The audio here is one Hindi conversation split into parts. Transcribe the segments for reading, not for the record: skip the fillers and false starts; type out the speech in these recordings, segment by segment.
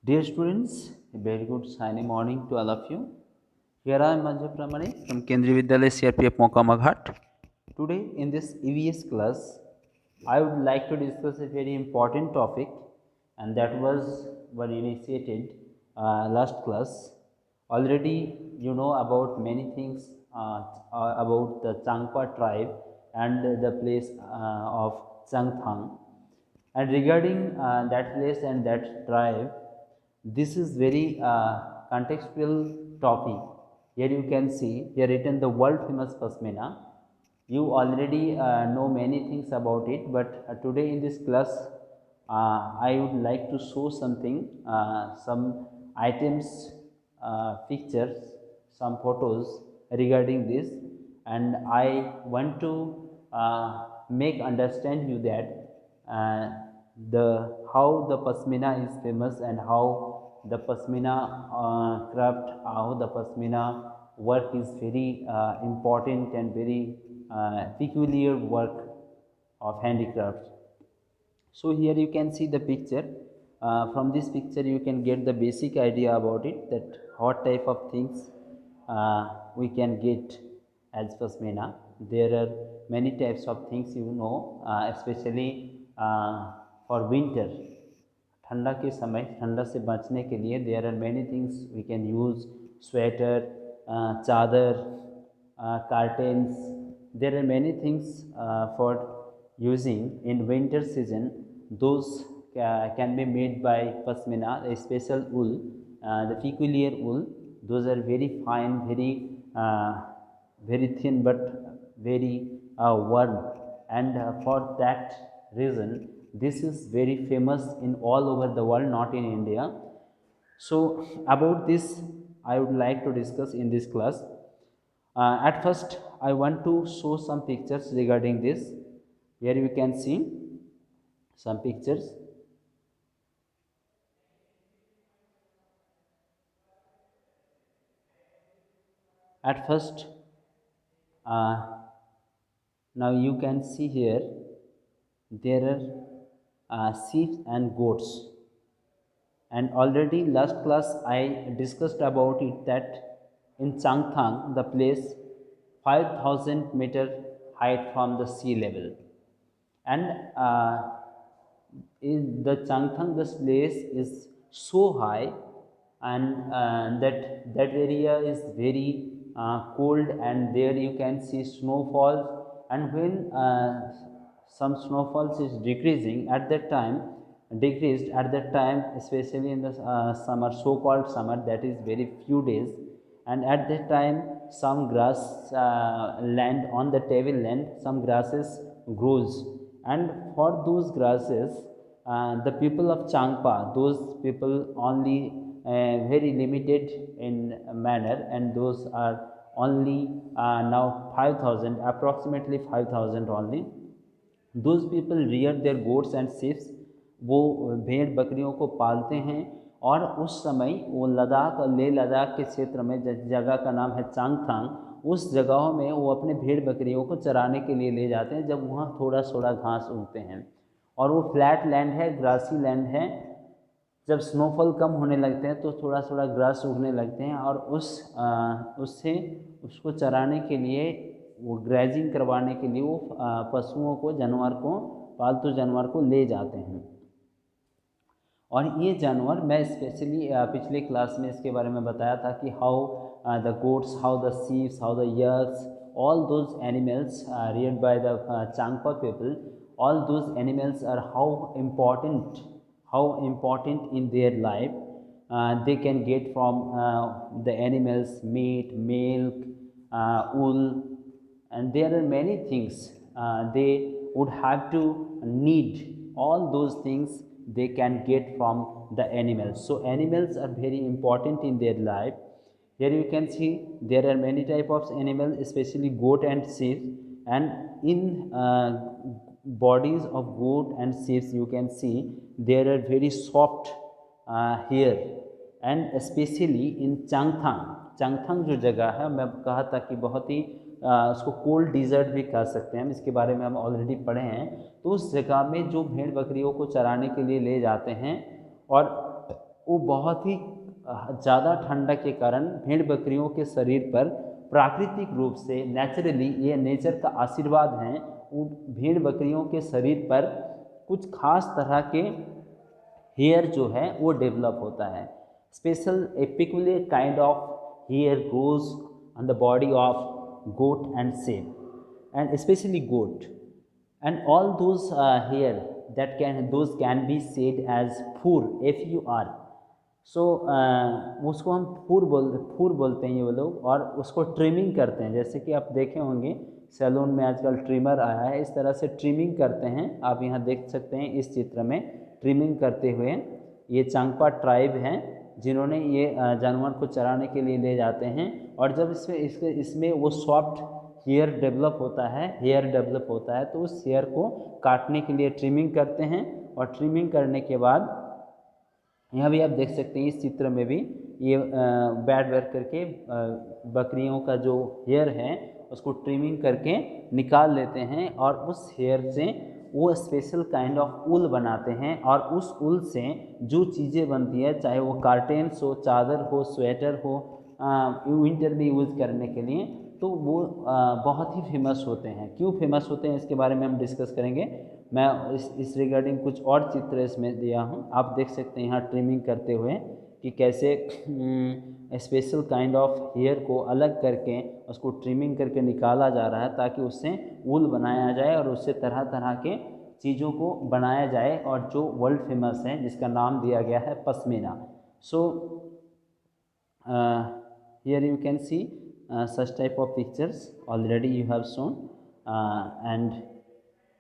Dear students, a very good sunny morning to all of you. Here I am Manju Pramani from Kendriya Vidyalaya CRPF Mokama Ghat. Today in this EVS class, I would like to discuss a very important topic, and that was one initiated last class. Already you know about many things about the Changpa tribe and the place of Changthang. And regarding that place and that tribe, this is very contextual topic. Here you can see here written the world famous Pasmina. You already know many things about it, but today in this class, I would like to show something, some items, pictures, some photos regarding this, and I want to make understand you that the how the Pasmina is famous and how the Pasmina craft, how the Pasmina work is very important and very peculiar work of handicrafts. So here you can see the picture. From this picture you can get the basic idea about it, that what type of things we can get as Pasmina. There are many types of things, you know, especially for winter. ठंडा के समय ठंडा से बचने के लिए there are many things we can use, sweater, chadar, curtains. There are many things for using in winter season. Those can be made by Pasmina, a special wool, the peculiar wool. Those are very fine, very thin, but very warm. And for that reason, this is very famous in all over the world, not in India. So about this I would like to discuss in this class. At first I want to show some pictures regarding this. Here you can see some pictures. At first, now you can see here there are sheep and goats. And already last class I discussed about it, that in Changthang, the place 5,000 meter height from the sea level, and in the Changthang, this place is so high, and that area is very cold, and there you can see snowfalls. And when some snowfalls is decreasing at that time, decreased at that time, especially in the summer, so-called summer, that is very few days, and at that time some grass land on the table land, some grasses grows, and for those grasses the people of Changpa, those people only very limited in manner, and those are only now 5,000, approximately 5,000 only. Those people rear their goats and sheeps, वो भेड़ बकरियों को पालते हैं। और उस समय वो लद्दाख और लेह लद्दाख के क्षेत्र में, जगह का नाम है चांगथांग, उस जगहों में वो अपने भेड़ बकरियों को चराने के लिए ले जाते हैं, जब वहाँ थोड़ा थोड़ा घास उगते हैं। और वो फ्लैट लैंड है, ग्रासी लैंड है। जब स्नोफॉल कम होने लगते हैं तो थोड़ा थोड़ा ग्रास उगने लगते हैं, और उससे उसको चराने के लिए, वो ग्रेजिंग करवाने के लिए वो पशुओं को, जानवर को, पालतू जानवर को ले जाते हैं। और ये जानवर मैं स्पेशली पिछले क्लास में इसके बारे में बताया था कि how the goats, how the sheeps, how the x, all those animals reared by the Changpa people, all those animals are how important in their life. They can get from the animals meat, milk, wool, and there are many things they would have to need. All those things they can get from the animals. So animals are very important in their life. Here you can see there are many type of animals, especially goat and sheep. And in bodies of goat and sheep you can see there are very soft hair. And specially in Changthang जो जगह है, मैं कहा था कि बहुत ही उसको कोल्ड डिजर्ट भी कह सकते हैं हम, इसके बारे में हम ऑलरेडी पढ़े हैं। तो उस जगह में जो भेड़ बकरियों को चराने के लिए ले जाते हैं, और वो बहुत ही ज़्यादा ठंडक के कारण भेड़ बकरियों के शरीर पर प्राकृतिक रूप से नेचुरली, ये नेचर का आशीर्वाद है, वो भेड़ बकरियों के शरीर पर कुछ खास तरह के हेयर जो है वो डेवलप होता है। Special a peculiar kind of hair grows on the body of goat and sheep and especially goat, and all those hair that can be said as fur, FUR. सो उसको हम फूर बोलते हैं ये वो लोग, और उसको ट्रिमिंग करते हैं। जैसे कि आप देखे होंगे सैलून में आजकल ट्रिमर आया है, इस तरह से ट्रिमिंग करते हैं। आप यहाँ देख सकते हैं इस चित्र में ट्रिमिंग करते हुए ये चांगपा ट्राइब हैं जिन्होंने ये जानवर को चराने के लिए ले जाते हैं। और जब इसमें वो सॉफ्ट हेयर डेवलप होता है तो उस हेयर को काटने के लिए ट्रिमिंग करते हैं। और ट्रिमिंग करने के बाद यहाँ भी आप देख सकते हैं इस चित्र में भी ये बैड करके बकरियों का जो हेयर है उसको ट्रिमिंग करके निकाल लेते हैं, और उस हेयर से वो स्पेशल काइंड ऑफ ऊल बनाते हैं। और उस ऊल से जो चीज़ें बनती है, चाहे वो कार्टेन्स हो, चादर हो, स्वेटर हो, विंटर में यूज़ करने के लिए, तो वो बहुत ही फेमस होते हैं। क्यों फेमस होते हैं इसके बारे में हम डिस्कस करेंगे। मैं इस रिगार्डिंग कुछ और चित्र इसमें दिया हूँ, आप देख सकते हैं यहाँ ट्रिमिंग करते हुए कि कैसे स्पेशल काइंड ऑफ हेयर को अलग करके उसको ट्रिमिंग करके निकाला जा रहा है ताकि उससे वूल बनाया जाए और उससे तरह तरह के चीज़ों को बनाया जाए, और जो वर्ल्ड फेमस है जिसका नाम दिया गया है pashmina. So here you can see such type of pictures already you have shown, and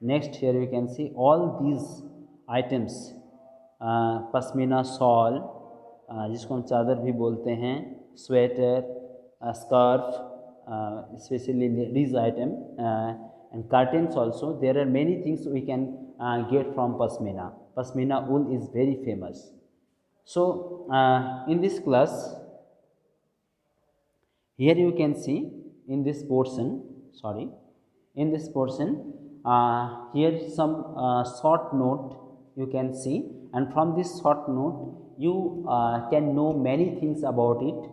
next here you can see all these items, pashmina shawl जिसको हम चादर भी बोलते हैं, sweater, scarf, especially these item, and curtains also. There are many things we can get from pashmina. Pashmina wool is very famous. So in this class, here you can see in this portion, here some short note you can see, and from this short note you can know many things about it.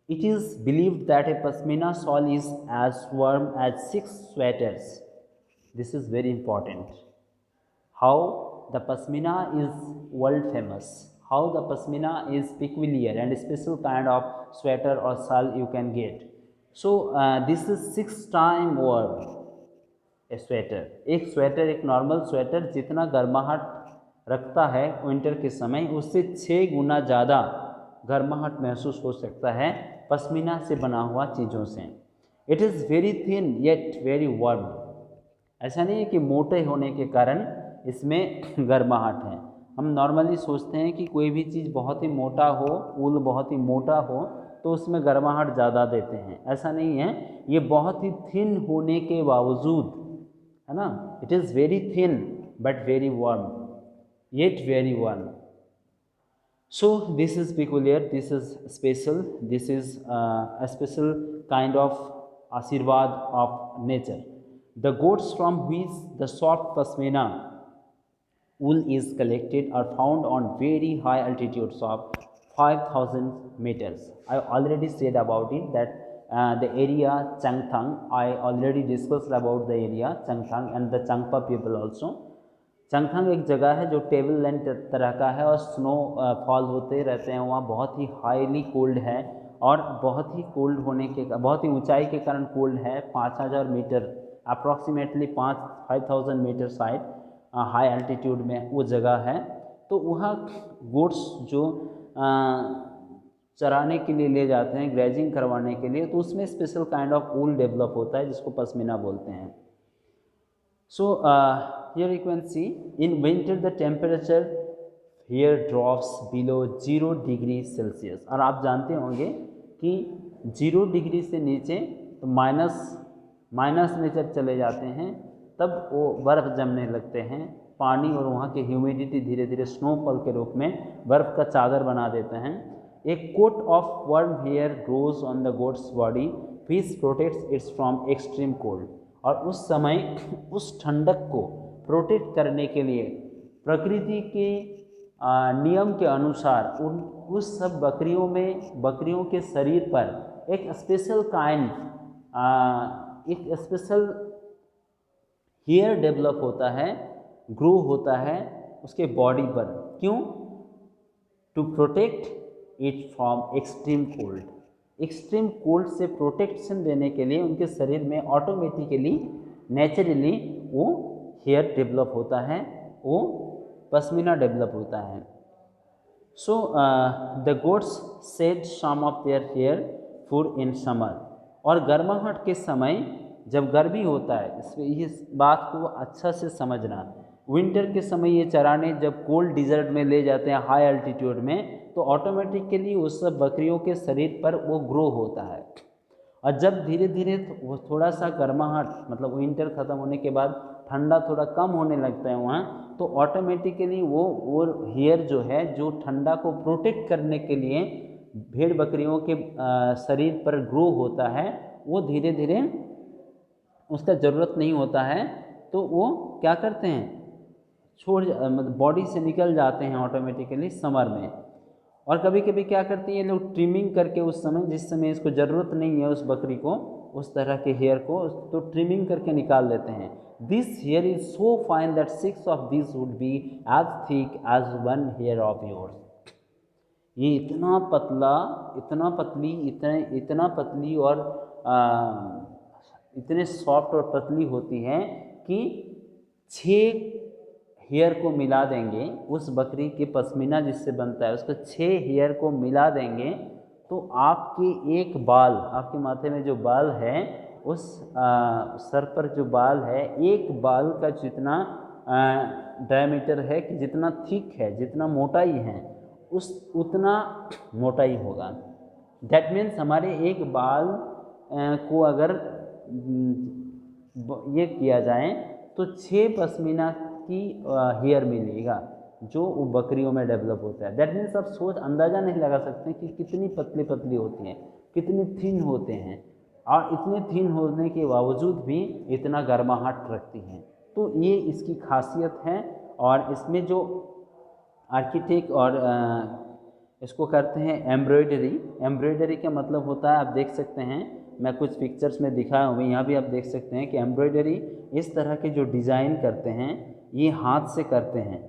It is believed that a pashmina shawl is as warm as 6 sweaters. This is very important. How the pashmina is world famous, how the pashmina is peculiar and special kind of sweater or shawl you can get. So this is 6 times warm a sweater. एक स्वेटर, एक नॉर्मल स्वेटर जितना गर्माहट रखता है विंटर के समय, उससे 6 गुना ज़्यादा गर्माहट महसूस हो सकता है पश्मीना से बना हुआ चीज़ों से। It is very thin yet very warm. ऐसा नहीं है कि मोटे होने के कारण इसमें गर्माहट है। हम नॉर्मली सोचते हैं कि कोई भी चीज़ बहुत ही मोटा हो, ऊल बहुत ही मोटा हो तो उसमें गर्माहट ज़्यादा देते हैं, ऐसा नहीं है। ये बहुत ही थिन होने के बावजूद, है ना, it is very thin but very warm, yet very warm. So this is peculiar, this is special, this is a special kind of आशीर्वाद of nature. The goats from which the soft pashmina wool is collected are found on very high altitudes of 5,000 meters. I already said about it that the area Changthang, I already discussed about the area Changthang and the Changpa people also. चंगथंग एक जगह है जो टेबल लैंड तरह का है और स्नो फॉल होते रहते हैं वहाँ, बहुत ही हाईली कोल्ड है और बहुत ही कोल्ड होने के, बहुत ही ऊंचाई के कारण कोल्ड है। 5,000 meter approximately 5,000 meter side high altitude में वो जगह है। तो वहाँ गोट्स जो चराने के लिए ले जाते हैं, ग्रेजिंग करवाने के लिए, तो उसमें special kind of wool develop होता है जिसको पश्मीना बोलते हैं। So here you can see in winter the temperature here drops below 0 degree Celsius. और आप जानते होंगे कि 0 डिग्री से नीचे तो माइनस में जब चले जाते हैं तब वो बर्फ़ जमने लगते हैं, पानी और वहाँ की ह्यूमिडिटी धीरे धीरे स्नोफॉल के रूप में बर्फ़ का चादर बना देते हैं। एक coat of warm hair grows on the goat's body which protects its from extreme cold. और उस समय उस ठंडक को प्रोटेक्ट करने के लिए प्रकृति की नियम के अनुसार उस सब बकरियों के शरीर पर एक स्पेशल एक स्पेशल हेयर डेवलप होता है, ग्रो होता है उसके बॉडी पर। क्यों? To protect it from extreme cold. Extreme cold से प्रोटेक्शन देने के लिए उनके शरीर में ऑटोमेटिकली नेचुरली वो हेयर डेवलप होता है, वो पश्मीना डेवलप होता है। So the goats shed some of their hair for in summer. और गर्माहट के समय जब गर्मी होता है, इस बात को अच्छा से समझना, विंटर के समय ये चराने जब कोल्ड डिजर्ट में ले जाते हैं हाई अल्टीट्यूड में, तो ऑटोमेटिकली उस सब बकरियों के शरीर पर वो ग्रो होता है। और जब धीरे धीरे वो थोड़ा सा गर्माहट मतलब विंटर ख़त्म होने के बाद ठंडा थोड़ा कम होने लगता है वहाँ, तो ऑटोमेटिकली वो हेयर जो है, जो ठंडा को प्रोटेक्ट करने के लिए भेड़ बकरियों के शरीर पर ग्रो होता है, वो धीरे धीरे उसका ज़रूरत नहीं होता है, तो वो क्या करते हैं, मतलब बॉडी से निकल जाते हैं ऑटोमेटिकली समर में। और कभी कभी क्या करते हैं ये लोग, ट्रिमिंग करके उस समय जिस समय इसको ज़रूरत नहीं है उस बकरी को उस तरह के हेयर को, तो ट्रिमिंग करके निकाल देते हैं। This hair is so fine that 6 of this would be as thick as 1 hair of yours. ये इतना पतला, इतना पतली, इतना पतली और इतने सॉफ्ट और पतली होती है कि 6 हेयर को मिला देंगे, उस बकरी के पश्मीना जिससे बनता है उसको 6 हेयर को मिला देंगे, तो आपके एक बाल, आपके माथे में जो बाल है, उस सर पर जो बाल है, एक बाल का जितना डायमीटर है, कि जितना थिक है, जितना मोटाई है, उतना मोटाई होगा। दैट मीन्स हमारे एक बाल को अगर ये किया जाए तो 6 पश्मीना की हेयर मिलेगा जो वो बकरियों में डेवलप होता है। दैट मीन्स आप अंदाज़ा नहीं लगा सकते कि कितनी पतली पतली होती हैं, कितनी थिन होते हैं, और इतने थिन होने के बावजूद भी इतना गर्माहट रखती हैं। तो ये इसकी खासियत है। और इसमें जो आर्किटेक्ट और इसको करते हैं एम्ब्रॉयडरी। एम्ब्रॉयडरी का मतलब होता है, आप देख सकते हैं, मैं कुछ पिक्चर्स में दिखाया हूँ, यहाँ भी आप देख सकते हैं कि एम्ब्रॉयडरी इस तरह के जो डिज़ाइन करते हैं ये हाथ से करते हैं।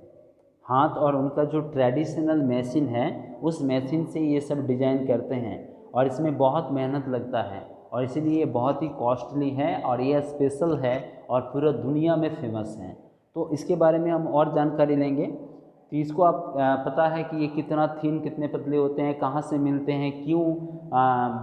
हाथ और उनका जो ट्रेडिशनल मशीन है, उस मशीन से ये सब डिज़ाइन करते हैं, और इसमें बहुत मेहनत लगता है, और इसीलिए ये बहुत ही कॉस्टली है, और ये स्पेशल है और पूरा दुनिया में फेमस है। तो इसके बारे में हम और जानकारी लेंगे। तो इसको आप पता है कि ये कितना थिन, कितने पतले होते हैं, कहाँ से मिलते हैं, क्यों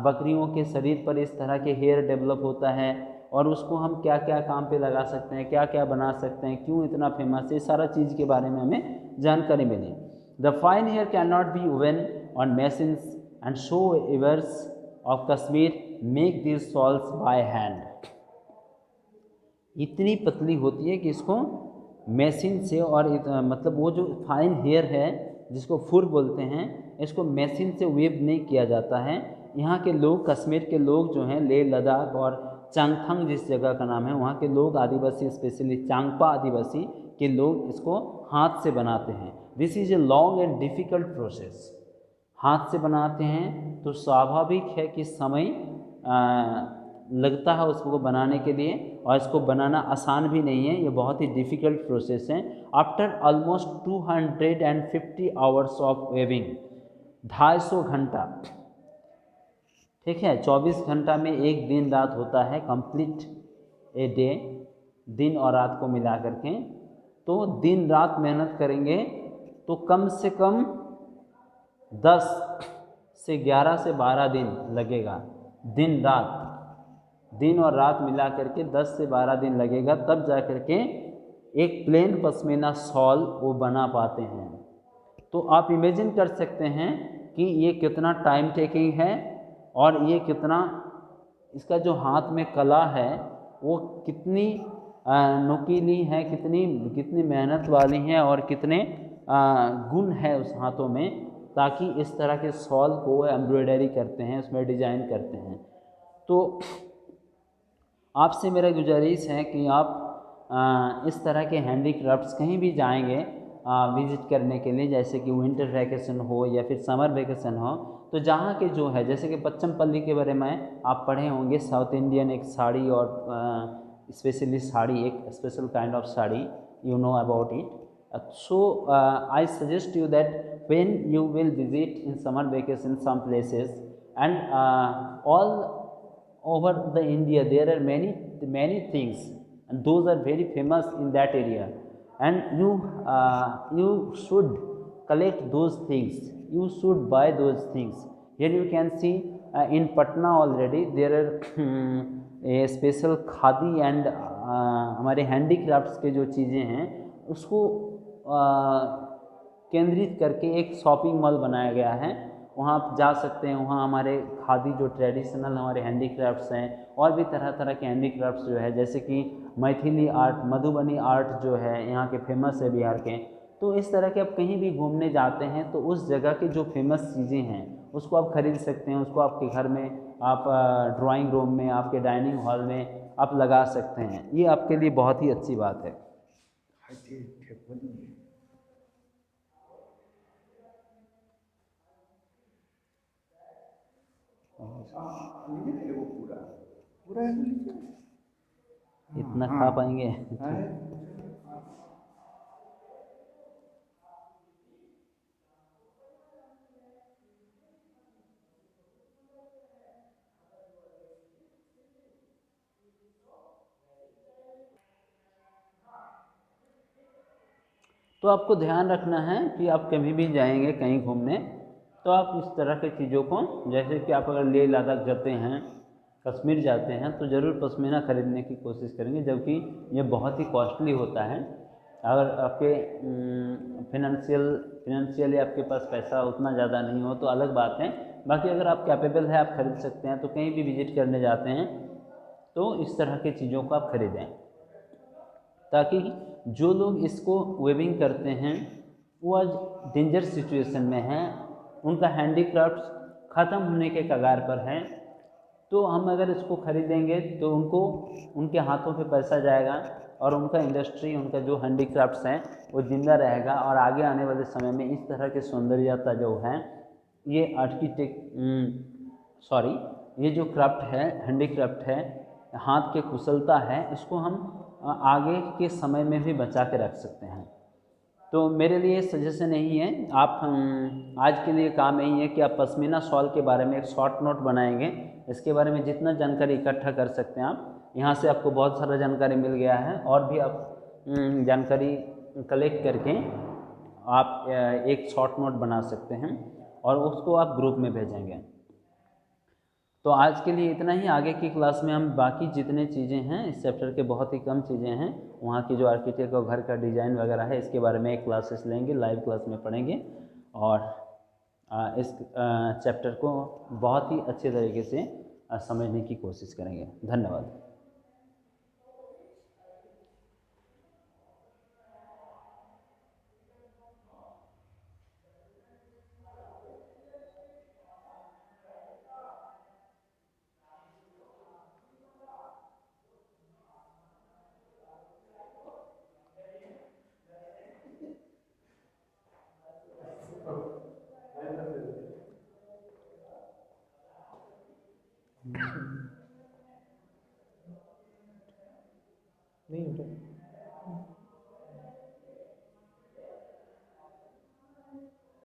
बकरियों के शरीर पर इस तरह के हेयर डेवलप होता है, और उसको हम क्या क्या काम पे लगा सकते हैं, क्या क्या बना सकते हैं, क्यों इतना फेमस है, सारा चीज़ के बारे में हमें जानकारी मिली। The fine hair can not be woven on machines and so weavers of Kashmir make this shawls by hand. इतनी पतली होती है कि इसको मशीन से, और मतलब वो जो फाइन हेयर है जिसको फुर बोलते हैं, इसको मशीन से वेव नहीं किया जाता है। यहाँ के लोग, कश्मीर के लोग जो हैं, लेह लद्दाख और चांगथंग जिस जगह का नाम है, वहाँ के लोग आदिवासी, स्पेशली चांगपा आदिवासी के लोग इसको हाथ से बनाते हैं। This is a long and difficult process. हाथ से बनाते हैं तो स्वाभाविक है कि समय लगता है उसको बनाने के लिए, और इसको बनाना आसान भी नहीं है, ये बहुत ही डिफ़िकल्ट प्रोसेस है। After almost 250 hours of weaving, 250 घंटा, ठीक है, 24 घंटा में एक दिन रात होता है, कंप्लीट ए डे, दिन और रात को मिला करके। तो दिन रात मेहनत करेंगे तो कम से कम 10 से 11 से 12 दिन लगेगा। दिन रात, दिन और रात मिला करके 10 से 12 दिन लगेगा, तब जा करके एक प्लेन पश्मीना शॉल वो बना पाते हैं। तो आप इमेजिन कर सकते हैं कि ये कितना टाइम टेकिंग है, और ये कितना, इसका जो हाथ में कला है वो कितनी नुकीली है, कितनी मेहनत वाली है, और कितने गुण है उस हाथों में, ताकि इस तरह के शॉल को एम्ब्रॉयडरी करते हैं, उसमें डिज़ाइन करते हैं। तो आपसे मेरा गुजारिश है कि आप इस तरह के हैंडीक्राफ्ट्स कहीं भी जाएंगे विज़िट करने के लिए, जैसे कि विंटर वैकेशन हो या फिर समर वैकेशन हो, तो जहाँ के जो है जैसे कि पच्चमपल्ली के बारे में आप पढ़े होंगे, साउथ इंडियन एक साड़ी और स्पेशली साड़ी, एक special kind of sari, you know about it. So I suggest you that when you will visit in summer vacation some places, and all over the India there are many things, and those are very famous in that area, and you should collect those things, you should buy those things. Here you can see in Patna already there are a special khadi and हमारे हैंडीक्राफ्ट्स के जो चीज़ें हैं उसको केंद्रित करके एक शॉपिंग मॉल बनाया गया है, वहाँ आप जा सकते हैं। वहाँ हमारे खादी जो ट्रेडिशनल हमारे हैंडीक्राफ्ट्स हैं और भी तरह तरह के हैंडीक्राफ्ट्स जो है, जैसे कि मैथिली आर्ट, मधुबनी आर्ट जो है यहाँ के फेमस है बिहार के। तो इस तरह के आप कहीं भी घूमने जाते हैं तो उस जगह की जो फेमस चीज़ें हैं उसको आप खरीद सकते हैं, उसको आपके घर में, आप ड्राइंग रूम में, आपके डाइनिंग हॉल में आप लगा सकते हैं। ये आपके लिए बहुत ही अच्छी बात है। इतना खा पाएंगे? तो आपको ध्यान रखना है कि आप कभी भी जाएंगे कहीं घूमने तो आप इस तरह की चीज़ों को, जैसे कि आप अगर लेह लद्दाख जाते हैं, कश्मीर जाते हैं, तो ज़रूर पश्मीना खरीदने की कोशिश करेंगे, जबकि ये बहुत ही कॉस्टली होता है। अगर आपके फिनेंशियली आपके पास पैसा उतना ज़्यादा नहीं हो तो अलग बात है, बाकी अगर आप कैपेबल है आप खरीद सकते हैं। तो कहीं भी विजिट करने जाते हैं तो इस तरह की चीज़ों को आप खरीदें, ताकि जो लोग इसको वेविंग करते हैं वो आज डेंजर सिचुएशन में हैं, उनका हैंडीक्राफ्ट ख़त्म होने के कगार पर है। तो हम अगर इसको खरीदेंगे तो उनको, उनके हाथों पे पैसा जाएगा और उनका इंडस्ट्री, उनका जो हैंडीक्राफ्ट्स हैं वो ज़िंदा रहेगा, और आगे आने वाले समय में इस तरह के सौंदर्यता जो है, ये ये जो क्राफ्ट है, हैंडीक्राफ्ट है, हाथ के कुशलता है, इसको हम आगे के समय में भी बचा के रख सकते हैं। तो मेरे लिए सजेशन यही है, आप आज के लिए काम यही है कि आप पश्मीना शॉल के बारे में एक शॉर्ट नोट बनाएंगे। इसके बारे में जितना जानकारी इकट्ठा कर सकते हैं आप, यहाँ से आपको बहुत सारा जानकारी मिल गया है, और भी आप जानकारी कलेक्ट करके आप एक शॉर्ट नोट बना सकते हैं और उसको आप ग्रुप में भेजेंगे। तो आज के लिए इतना ही। आगे की क्लास में हम बाकी जितने चीज़ें हैं इस चैप्टर के, बहुत ही कम चीज़ें हैं, वहाँ की जो आर्किटेक्ट और घर का डिज़ाइन वगैरह है, इसके बारे में एक क्लासेस लेंगे, लाइव क्लास में पढ़ेंगे, और इस चैप्टर को बहुत ही अच्छे तरीके से समझने की कोशिश करेंगे। धन्यवाद।